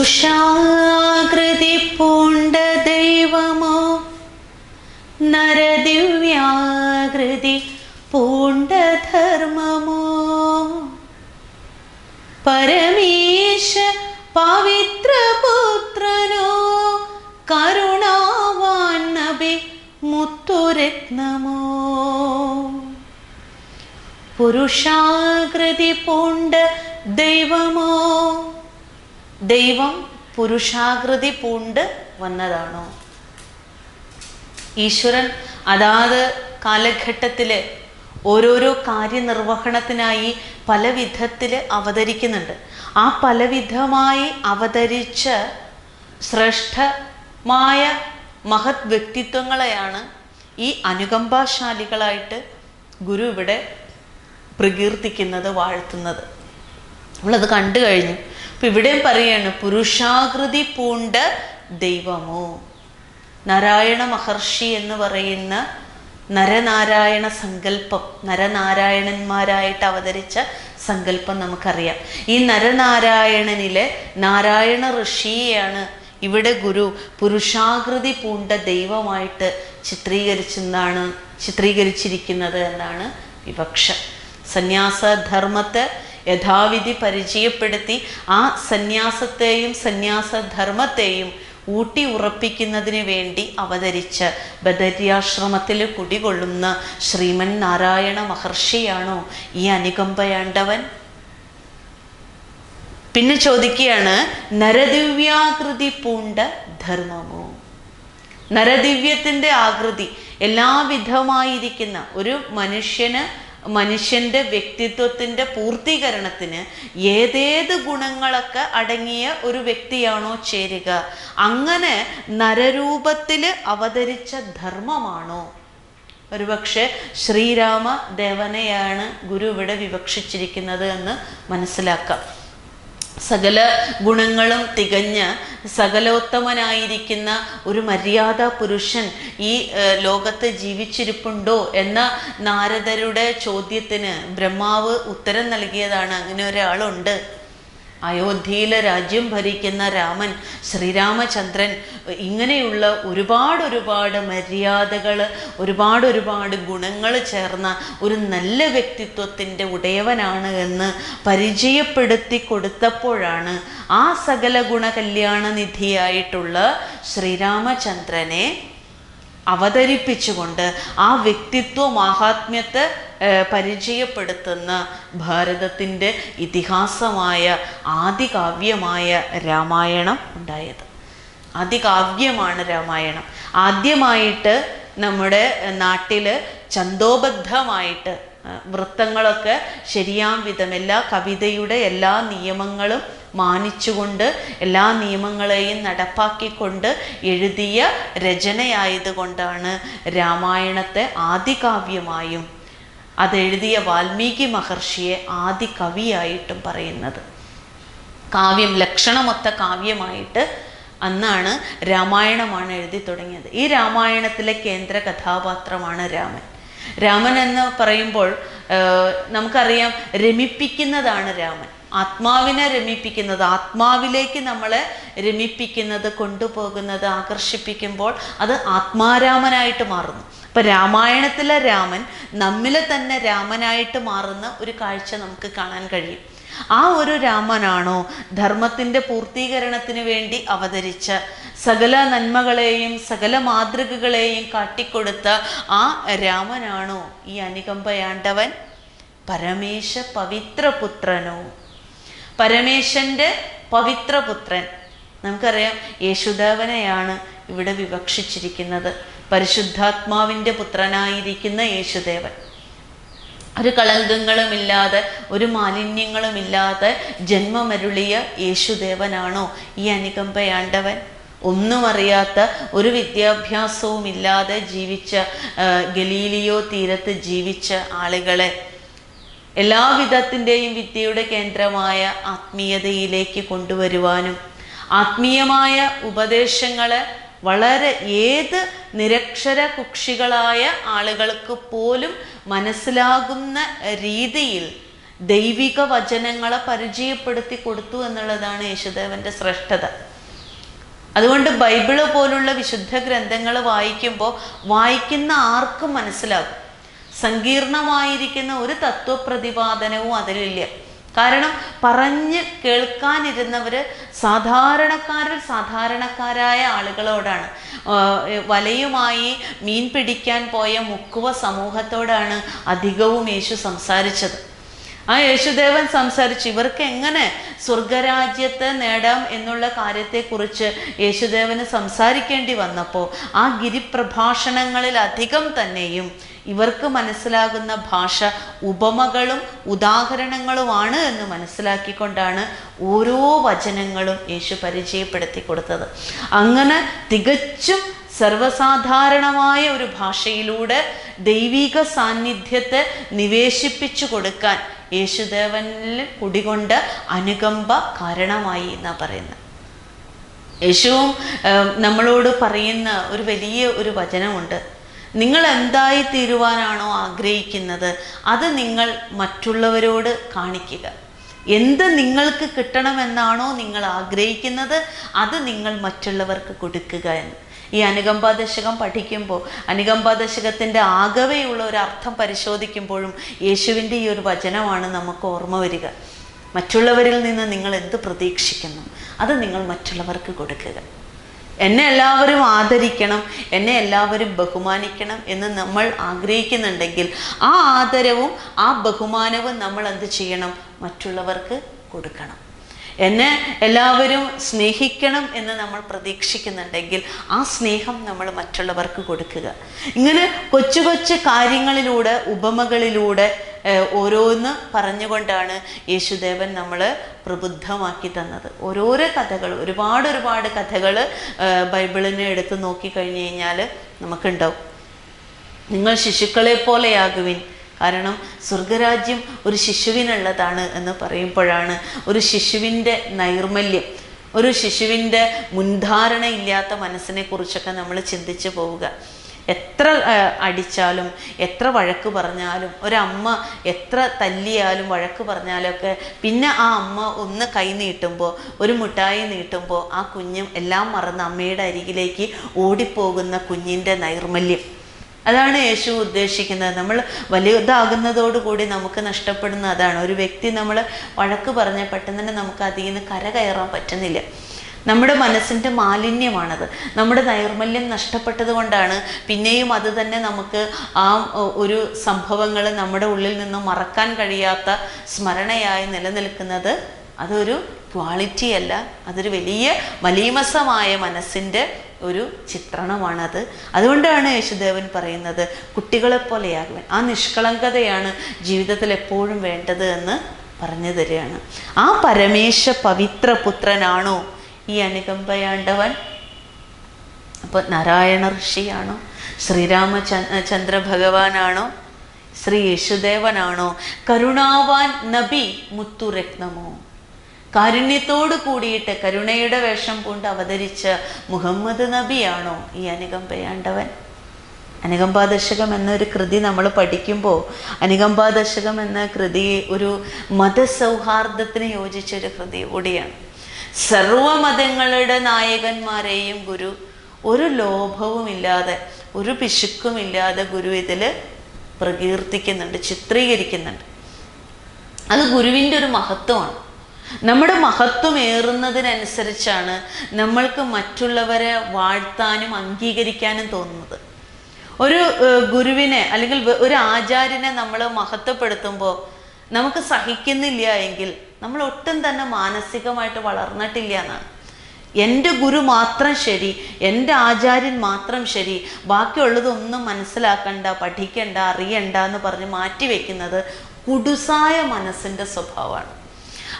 പുരുഷാകൃതി പൂണ്ട ദൈവമോ നരദിവ്യാകൃതി പൂണ്ട ധർമ്മമോ പരമേശ പവിത്രപുത്രനോ കരുണാവാൻ നബി മുത്തുരത്നമോ പുരുഷാകൃതി പൂണ്ട ദൈവമോ ദൈവം പുരുഷാകൃതി പൂണ്ട് വന്നതാണോ? ഈശ്വരൻ അതാത് കാലഘട്ടത്തില് ഓരോരോ കാര്യനിർവഹണത്തിനായി പല വിധത്തില് അവതരിക്കുന്നുണ്ട്. ആ പലവിധമായി അവതരിച്ച ശ്രേഷ്ഠമായ മഹത് വ്യക്തിത്വങ്ങളെയാണ് ഈ അനുകമ്പാശാലികളായിട്ട് ഗുരു ഇവിടെ പ്രകീർത്തിക്കുന്നത്, വാഴ്ത്തുന്നത്. നമ്മളത് കണ്ടു കഴിഞ്ഞു. അപ്പം ഇവിടെയും പറയാണ് പുരുഷാകൃതി പൂണ്ട ദൈവമോ. നാരായണ മഹർഷി എന്ന് പറയുന്ന നരനാരായണ സങ്കല്പം, നരനാരായണന്മാരായിട്ട് അവതരിച്ച സങ്കല്പം നമുക്കറിയാം. ഈ നരനാരായണനിലെ നാരായണ ഋഷിയെയാണ് ഇവിടെ ഗുരു പുരുഷാകൃതി പൂണ്ട ദൈവമായിട്ട് ചിത്രീകരിച്ചിരിക്കുന്നത് എന്നാണ് വിവക്ഷ. സന്യാസധർമ്മത്തെ യഥാവിധി പരിചയപ്പെടുത്തി ആ സന്യാസത്തെയും സന്യാസധർമ്മത്തെയും ഊട്ടി ഉറപ്പിക്കുന്നതിന് വേണ്ടി അവതരിച്ച ബദര്യാശ്രമത്തിൽ കുടികൊള്ളുന്ന ശ്രീമൻ നാരായണ മഹർഷിയാണോ ഈ അനുകമ്പയാണ്ടവൻ? പിന്നെ ചോദിക്കുകയാണ്, നരദിവ്യാകൃതി പൂണ്ട ധർമ്മമോ. നരദിവ്യത്തിൻ്റെ ആകൃതി എല്ലാവിധമായിരിക്കുന്ന ഒരു മനുഷ്യൻ്റെ വ്യക്തിത്വത്തിൻ്റെ പൂർത്തീകരണത്തിന് ഏതേത് ഗുണങ്ങളൊക്കെ അടങ്ങിയ ഒരു വ്യക്തിയാണോ ചേരുക, അങ്ങനെ നരരൂപത്തിൽ അവതരിച്ച ധർമ്മമാണോ? ഒരുപക്ഷെ ശ്രീരാമദേവനെയാണ് ഗുരു ഇവിടെ വിവക്ഷിച്ചിരിക്കുന്നത് എന്ന് മനസ്സിലാക്കാം. സകല ഗുണങ്ങളും തികഞ്ഞ സകലോത്തമനായിരിക്കുന്ന ഒരു മര്യാദ പുരുഷൻ ഈ ലോകത്ത് ജീവിച്ചിരിപ്പുണ്ടോ എന്ന നാരദരുടെ ചോദ്യത്തിന് ബ്രഹ്മാവ് ഉത്തരം നൽകിയതാണ്. അങ്ങനെ ഒരാളുണ്ട്. അയോധ്യയിലെ രാജ്യം ഭരിക്കുന്ന രാമൻ, ശ്രീരാമചന്ദ്രൻ, ഇങ്ങനെയുള്ള ഒരുപാട് മര്യാദകൾ, ഒരുപാട് ഗുണങ്ങൾ ചേർന്ന ഒരു നല്ല വ്യക്തിത്വത്തിൻ്റെ ഉടയവനാണ് എന്ന് പരിചയപ്പെടുത്തി കൊടുത്തപ്പോഴാണ് ആ സകല ഗുണകല്യാണനിധിയായിട്ടുള്ള ശ്രീരാമചന്ദ്രനെ അവതരിപ്പിച്ചുകൊണ്ട് ആ വ്യക്തിത്വ മാഹാത്മ്യത്തെ പരിചയപ്പെടുത്തുന്ന ഭാരതത്തിൻ്റെ ഇതിഹാസമായ ആദികാവ്യമായ രാമായണം ഉണ്ടായത്. ആദികാവ്യമാണ് രാമായണം. ആദ്യമായിട്ട് നമ്മുടെ നാട്ടിൽ ഛന്ദോബദ്ധമായിട്ട് വൃത്തങ്ങളൊക്കെ ശരിയാം വിധം എല്ലാ കവിതയുടെ എല്ലാ നിയമങ്ങളും മാനിച്ചുകൊണ്ട് എല്ലാ നിയമങ്ങളെയും നടപ്പാക്കിക്കൊണ്ട് എഴുതിയ രചനയായതുകൊണ്ടാണ് രാമായണത്തെ ആദികാവ്യമായും അതെഴുതിയ വാൽമീകി മഹർഷിയെ ആദി കവിയായിട്ടും പറയുന്നത്. കാവ്യം, ലക്ഷണമൊത്ത കാവ്യമായിട്ട് അന്നാണ് രാമായണമാണ് എഴുതി തുടങ്ങിയത്. ഈ രാമായണത്തിലെ കേന്ദ്ര കഥാപാത്രമാണ് രാമൻ. രാമൻ എന്ന് പറയുമ്പോൾ നമുക്കറിയാം, രമിപ്പിക്കുന്നതാണ് രാമൻ. ആത്മാവിനെ രമിപ്പിക്കുന്നത്, ആത്മാവിലേക്ക് നമ്മളെ രമിപ്പിക്കുന്നത്, കൊണ്ടുപോകുന്നത്, ആകർഷിപ്പിക്കുമ്പോൾ അത് ആത്മാരാമനായിട്ട് മാറുന്നു. അപ്പം രാമായണത്തിലെ രാമൻ നമ്മിലെ തന്നെ രാമനായിട്ട് മാറുന്ന ഒരു കാഴ്ച നമുക്ക് കാണാൻ കഴിയും. ആ ഒരു രാമനാണോ ധർമ്മത്തിൻ്റെ പൂർത്തീകരണത്തിന് വേണ്ടി അവതരിച്ച, സകല നന്മകളെയും സകല മാതൃകകളെയും കാട്ടിക്കൊടുത്ത ആ രാമനാണോ ഈ അനുകമ്പയാണ്ടവൻ? പരമേശ പവിത്രപുത്രനോ? പരമേശൻ്റെ പവിത്രപുത്രൻ. നമുക്കറിയാം, യേശുദേവനെയാണ് ഇവിടെ വിവക്ഷിച്ചിരിക്കുന്നത്. പരിശുദ്ധാത്മാവിൻ്റെ പുത്രനായിരിക്കുന്ന യേശുദേവൻ. ഒരു കളങ്കങ്ങളുമില്ലാതെ ഒരു മാലിന്യങ്ങളുമില്ലാതെ ജന്മമരുളിയ യേശുദേവനാണോ ഈ അനുകമ്പയാണ്ടവൻ? ഒന്നും അറിയാത്ത, ഒരു വിദ്യാഭ്യാസവും ഇല്ലാതെ ജീവിച്ച, ഗലീലിയോ തീരത്ത് ജീവിച്ച ആളുകളെ എല്ലാവിധത്തിൻ്റെയും വിദ്യയുടെ കേന്ദ്രമായ ആത്മീയതയിലേക്ക് കൊണ്ടുവരുവാനും ആത്മീയമായ ഉപദേശങ്ങളെ വളരെ ഏത് നിരക്ഷര കുക്ഷികളായ ആളുകൾക്ക് പോലും മനസ്സിലാകുന്ന രീതിയിൽ ദൈവിക വചനങ്ങളെ പരിചയപ്പെടുത്തി കൊടുത്തു എന്നുള്ളതാണ് യേശുദേവന്റെ ശ്രേഷ്ഠത. അതുകൊണ്ട് ബൈബിള് പോലുള്ള വിശുദ്ധ ഗ്രന്ഥങ്ങൾ വായിക്കുമ്പോൾ വായിക്കുന്ന ആർക്കും മനസ്സിലാകും. സങ്കീർണമായിരിക്കുന്ന ഒരു തത്വപ്രതിപാദനവും അതിലില്ല. കാരണം പറഞ്ഞ് കേൾക്കാനിരുന്നവര് സാധാരണക്കാരായ ആളുകളോടാണ്. വലയുമായി മീൻ പിടിക്കാൻ പോയ മുക്കുവ സമൂഹത്തോടാണ് അധികവും യേശു സംസാരിച്ചത്. ആ യേശുദേവൻ സംസാരിച്ചു. ഇവർക്ക് എങ്ങനെ സ്വർഗരാജ്യത്തെ നേടാം എന്നുള്ള കാര്യത്തെക്കുറിച്ച് യേശുദേവന് സംസാരിക്കേണ്ടി വന്നപ്പോൾ ആ ഗിരിപ്രഭാഷണങ്ങളിൽ അധികം തന്നെയും ഇവർക്ക് മനസ്സിലാകുന്ന ഭാഷ ഉപമകളും ഉദാഹരണങ്ങളുമാണ് എന്ന് മനസ്സിലാക്കിക്കൊണ്ടാണ് ഓരോ വചനങ്ങളും യേശു പരിചയപ്പെടുത്തി കൊടുത്തത്. അങ്ങനെ തികച്ചും സർവസാധാരണമായ ഒരു ഭാഷയിലൂടെ ദൈവിക സാന്നിധ്യത്തെ നിവേശിപ്പിച്ചു കൊടുക്കാൻ യേശുദേവനിൽ കുടികൊണ്ട് അനുകമ്പ കാരണമായി എന്നാണ് പറയുന്നത്. യേശുവും നമ്മളോട് പറയുന്ന ഒരു വലിയ ഒരു വചനമുണ്ട്. നിങ്ങൾ എന്തായി തീരുവാനാണോ ആഗ്രഹിക്കുന്നത് അത് നിങ്ങൾ മറ്റുള്ളവരോട് കാണിക്കുക. എന്ത് നിങ്ങൾക്ക് കിട്ടണമെന്നാണോ നിങ്ങൾ ആഗ്രഹിക്കുന്നത് അത് നിങ്ങൾ മറ്റുള്ളവർക്ക് കൊടുക്കുക എന്ന്. ഈ അനുകമ്പാദശകം പഠിക്കുമ്പോൾ അനുകമ്പാദശകത്തിൻ്റെ ആകവെയുള്ള ഒരു അർത്ഥം പരിശോധിക്കുമ്പോഴും യേശുവിൻ്റെ ഈ ഒരു വചനമാണ് നമുക്ക് ഓർമ്മ വരിക. മറ്റുള്ളവരിൽ നിന്ന് നിങ്ങൾ എന്ത് പ്രതീക്ഷിക്കുന്നു അത് നിങ്ങൾ മറ്റുള്ളവർക്ക് കൊടുക്കുക. എന്നെ എല്ലാവരും ആദരിക്കണം, എന്നെ എല്ലാവരും ബഹുമാനിക്കണം എന്ന് നമ്മൾ ആഗ്രഹിക്കുന്നുണ്ടെങ്കിൽ ആ ആദരവും ആ ബഹുമാനവും നമ്മൾ എന്ത് ചെയ്യണം? മറ്റുള്ളവർക്ക് കൊടുക്കണം. എന്നെ എല്ലാവരും സ്നേഹിക്കണം എന്ന് നമ്മൾ പ്രതീക്ഷിക്കുന്നുണ്ടെങ്കിൽ ആ സ്നേഹം നമ്മൾ മറ്റുള്ളവർക്ക് കൊടുക്കുക. ഇങ്ങനെ കൊച്ചു കൊച്ചു കാര്യങ്ങളിലൂടെ ഉപമകളിലൂടെ ഓരോന്ന് പറഞ്ഞുകൊണ്ടാണ് യേശുദേവൻ നമ്മൾ പ്രബുദ്ധമാക്കി തന്നത്. ഓരോരോ കഥകൾ, ഒരുപാട് കഥകൾ ബൈബിളിനെ എടുത്ത് നോക്കിക്കഴിഞ്ഞ് കഴിഞ്ഞാൽ നമുക്കുണ്ടാവും. നിങ്ങൾ ശിശുക്കളെ പോലെയാകുവിൻ, കാരണം സ്വർഗരാജ്യം ഒരു ശിശുവിനുള്ളതാണ് എന്ന് പറയുമ്പോഴാണ് ഒരു ശിശുവിൻ്റെ നൈർമല്യം, ഒരു ശിശുവിൻ്റെ മുൻധാരണ ഇല്ലാത്ത മനസ്സിനെ കുറിച്ചൊക്കെ നമ്മൾ ചിന്തിച്ചു പോവുക. എത്ര അടിച്ചാലും എത്ര വഴക്ക് പറഞ്ഞാലും ഒരമ്മ എത്ര തല്ലിയാലും വഴക്ക് പറഞ്ഞാലൊക്കെ പിന്നെ ആ അമ്മ ഒന്ന് കൈ നീട്ടുമ്പോൾ, ഒരു മിഠായി നീട്ടുമ്പോൾ ആ കുഞ്ഞും എല്ലാം മറന്ന് അമ്മയുടെ അരികിലേക്ക് ഓടിപ്പോകുന്ന കുഞ്ഞിൻ്റെ നൈർമല്യം, അതാണ് യേശു ഉദ്ദേശിക്കുന്നത്. നമ്മൾ വലുതാകുന്നതോടുകൂടി നമുക്ക് നഷ്ടപ്പെടുന്ന അതാണ്. ഒരു വ്യക്തി നമ്മൾ വഴക്ക് പറഞ്ഞ പെട്ടെന്ന് തന്നെ നമുക്ക് അതിൽ നിന്ന് കരകയറാൻ പറ്റുന്നില്ല. നമ്മുടെ മനസ്സിൻ്റെ മാലിന്യമാണത്. നമ്മുടെ നൈർമല്യം നഷ്ടപ്പെട്ടത് കൊണ്ടാണ് പിന്നെയും അത് തന്നെ നമുക്ക് ആ ഒരു സംഭവങ്ങൾ നമ്മുടെ ഉള്ളിൽ നിന്ന് മറക്കാൻ കഴിയാത്ത സ്മരണയായി നിലനിൽക്കുന്നത്. അതൊരു ക്വാളിറ്റി അല്ല, അതൊരു വലിയ മലീമസമായ മനസ്സിൻ്റെ ഒരു ചിത്രണമാണത്. അതുകൊണ്ടാണ് യേശുദേവൻ പറയുന്നത് കുട്ടികളെപ്പോലെയാകുവാൻ. ആ നിഷ്കളങ്കതയാണ് ജീവിതത്തിൽ എപ്പോഴും വേണ്ടത് എന്ന് പറഞ്ഞു തരികയാണ്. ആ പരമേശ പവിത്ര പുത്രനാണോ ഈ അനുകമ്പയാണ്ടവൻ? അപ്പോൾ നാരായണ ഋഷിയാണോ? ശ്രീരാമചന്ദ്ര ഭഗവാനാണോ? ശ്രീ യേശുദേവനാണോ? കരുണാവാൻ നബി മുത്തുരത്നമോ? കാരുണ്യത്തോട് കൂടിയിട്ട് കരുണയുടെ വേഷം കൊണ്ട് അവതരിച്ച മുഹമ്മദ് നബിയാണോ ഈ അനുകമ്പയാണ്ടവൻ? അനുകമ്പാദശകം എന്നൊരു കൃതി നമ്മൾ പഠിക്കുമ്പോൾ, അനുകമ്പാദശകം എന്ന കൃതി ഒരു മതസൗഹാർദ്ദത്തിന് യോജിച്ചൊരു കൃതി കൂടിയാണ്. സർവമതങ്ങളുടെ നായകന്മാരെയും ഗുരു ഒരു ലോഭവുമില്ലാതെ, ഒരു പിശുക്കുമില്ലാതെ ഗുരു ഇതിൽ പ്രകീർത്തിക്കുന്നുണ്ട്, ചിത്രീകരിക്കുന്നുണ്ട്. അത് ഗുരുവിൻ്റെ ഒരു മഹത്വമാണ്. നമ്മുടെ മഹത്വം ഏറുന്നതിനനുസരിച്ചാണ് നമ്മൾക്ക് മറ്റുള്ളവരെ വാഴ്ത്താനും അംഗീകരിക്കാനും തോന്നുന്നത്. ഒരു ഗുരുവിനെ അല്ലെങ്കിൽ ഒരു ആചാര്യനെ നമ്മൾ മഹത്വപ്പെടുത്തുമ്പോൾ നമുക്ക് സഹിക്കുന്നില്ല എങ്കിൽ നമ്മൾ ഒട്ടും തന്നെ മാനസികമായിട്ട് വളർന്നിട്ടില്ല എന്നാണ്. എൻ്റെ ഗുരു മാത്രം ശരി, എൻ്റെ ആചാര്യൻ മാത്രം ശരി, ബാക്കിയുള്ളതൊന്നും മനസ്സിലാക്കണ്ട, പഠിക്കണ്ട, അറിയണ്ട എന്ന് പറഞ്ഞ് മാറ്റിവെക്കുന്നത് കുടുസായ മനസ്സിൻ്റെ സ്വഭാവമാണ്.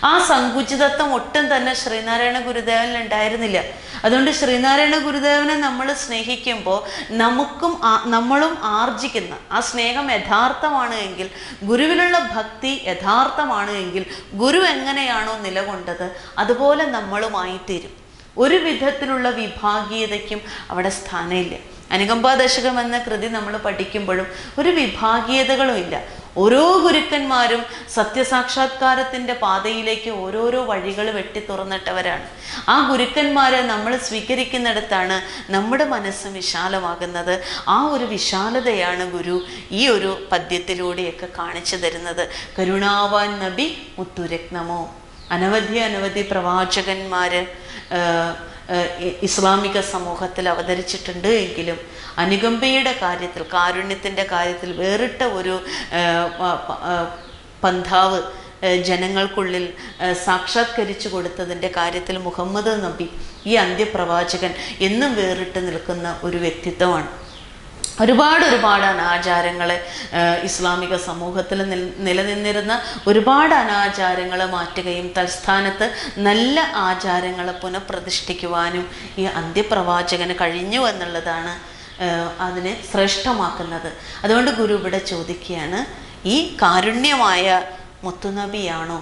ആ സങ്കുചിതത്വം ഒട്ടും തന്നെ ശ്രീനാരായണ ഗുരുദേവനിൽ ഉണ്ടായിരുന്നില്ല. അതുകൊണ്ട് ശ്രീനാരായണ ഗുരുദേവനെ നമ്മൾ സ്നേഹിക്കുമ്പോൾ നമ്മളും ആർജിക്കുന്ന ആ സ്നേഹം യഥാർത്ഥമാണ് എങ്കിൽ, ഗുരുവിലുള്ള ഭക്തി യഥാർത്ഥമാണ് എങ്കിൽ, ഗുരു എങ്ങനെയാണോ നിലകൊണ്ടത് അതുപോലെ നമ്മളുമായിത്തീരും. ഒരു വിധത്തിലുള്ള വിഭാഗീയതയ്ക്കും അവിടെ സ്ഥാനമില്ല. അനുകമ്പാദശകം എന്ന കൃതി നമ്മൾ പഠിക്കുമ്പോഴും ഒരു വിഭാഗീയതകളും ഇല്ല. ഓരോ ഗുരുക്കന്മാരും സത്യസാക്ഷാത്കാരത്തിൻ്റെ പാതയിലേക്ക് ഓരോരോ വഴികൾ വെട്ടി തുറന്നിട്ടവരാണ്. ആ ഗുരുക്കന്മാരെ നമ്മൾ സ്വീകരിക്കുന്നിടത്താണ് നമ്മുടെ മനസ്സ് വിശാലമാകുന്നത്. ആ ഒരു വിശാലതയാണ് ഗുരു ഈ ഒരു പദ്യത്തിലൂടെയൊക്കെ കാണിച്ചു തരുന്നത്. കരുണാവാൻ നബി മുത്തുരത്നമോ. അനവധി പ്രവാചകന്മാർ ഇസ്ലാമിക സമൂഹത്തിൽ അവതരിച്ചിട്ടുണ്ട് എങ്കിലും അനുകമ്പയുടെ കാര്യത്തിൽ, കാരുണ്യത്തിൻ്റെ കാര്യത്തിൽ വേറിട്ട ഒരു പന്ഥാവ് ജനങ്ങൾക്കുള്ളിൽ സാക്ഷാത്കരിച്ചു കൊടുത്തതിൻ്റെ കാര്യത്തിൽ മുഹമ്മദ് നബി, ഈ അന്ത്യപ്രവാചകൻ, എന്നും വേറിട്ട് നിൽക്കുന്ന ഒരു വ്യക്തിത്വമാണ്. ഒരുപാട് അനാചാരങ്ങൾ ഇസ്ലാമിക സമൂഹത്തിൽ നിലനിന്നിരുന്ന ഒരുപാട് അനാചാരങ്ങൾ മാറ്റുകയും തൽസ്ഥാനത്ത് നല്ല ആചാരങ്ങളെ പുനഃപ്രതിഷ്ഠിക്കുവാനും ഈ അന്ത്യപ്രവാചകന് കഴിഞ്ഞു എന്നുള്ളതാണ് അതിനെ ശ്രേഷ്ഠമാക്കുന്നത്. അതുകൊണ്ട് ഗുരു ഇവിടെ ചോദിക്കുകയാണ്, ഈ കാരുണ്യമായ മുത്തുനബിയാണോ,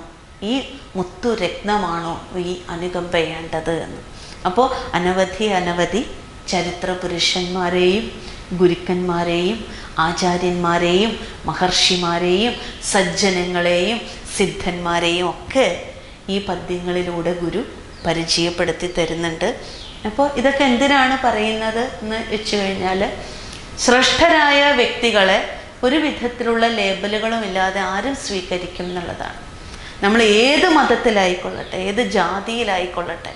ഈ മുത്തുരത്നമാണോ ഈ അനുകമ്പയേണ്ടത് എന്ന്. അപ്പോൾ അനവധി ചരിത്ര പുരുഷന്മാരെയും ഗുരുക്കന്മാരെയും ആചാര്യന്മാരെയും മഹർഷിമാരെയും സജ്ജനങ്ങളെയും സിദ്ധന്മാരെയും ഒക്കെ ഈ പദ്യങ്ങളിലൂടെ ഗുരു പരിചയപ്പെടുത്തി തരുന്നുണ്ട്. അപ്പോൾ ഇതൊക്കെ എന്തിനാണ് പറയുന്നത് എന്ന് വെച്ച് കഴിഞ്ഞാൽ, ശ്രേഷ്ഠരായ വ്യക്തികളെ ഒരു വിധത്തിലുള്ള ലേബലുകളും ഇല്ലാതെ ആരും സ്വീകരിക്കും എന്നുള്ളതാണ്. നമ്മൾ ഏത് മതത്തിലായിക്കൊള്ളട്ടെ, ഏത് ജാതിയിലായിക്കൊള്ളട്ടെ,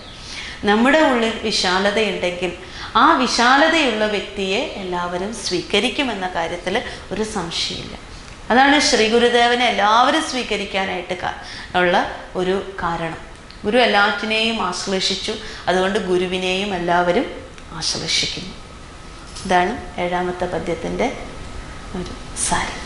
നമ്മുടെ ഉള്ളിൽ വിശാലതയുണ്ടെങ്കിൽ ആ വിശാലതയുള്ള വ്യക്തിയെ എല്ലാവരും സ്വീകരിക്കുമെന്ന കാര്യത്തിൽ ഒരു സംശയമില്ല. അതാണ് ശ്രീ ഗുരുദേവനെ എല്ലാവരും സ്വീകരിക്കാനായിട്ട് ഉള്ള ഒരു കാരണം. ഗുരു എല്ലാറ്റിനെയും ആശ്ലേഷിച്ചു, അതുകൊണ്ട് ഗുരുവിനെയും എല്ലാവരും ആശ്ലേഷിക്കുന്നു. ഇതാണ് 7ാമത്തെ പദ്യത്തിൻ്റെ ഒരു സാരം.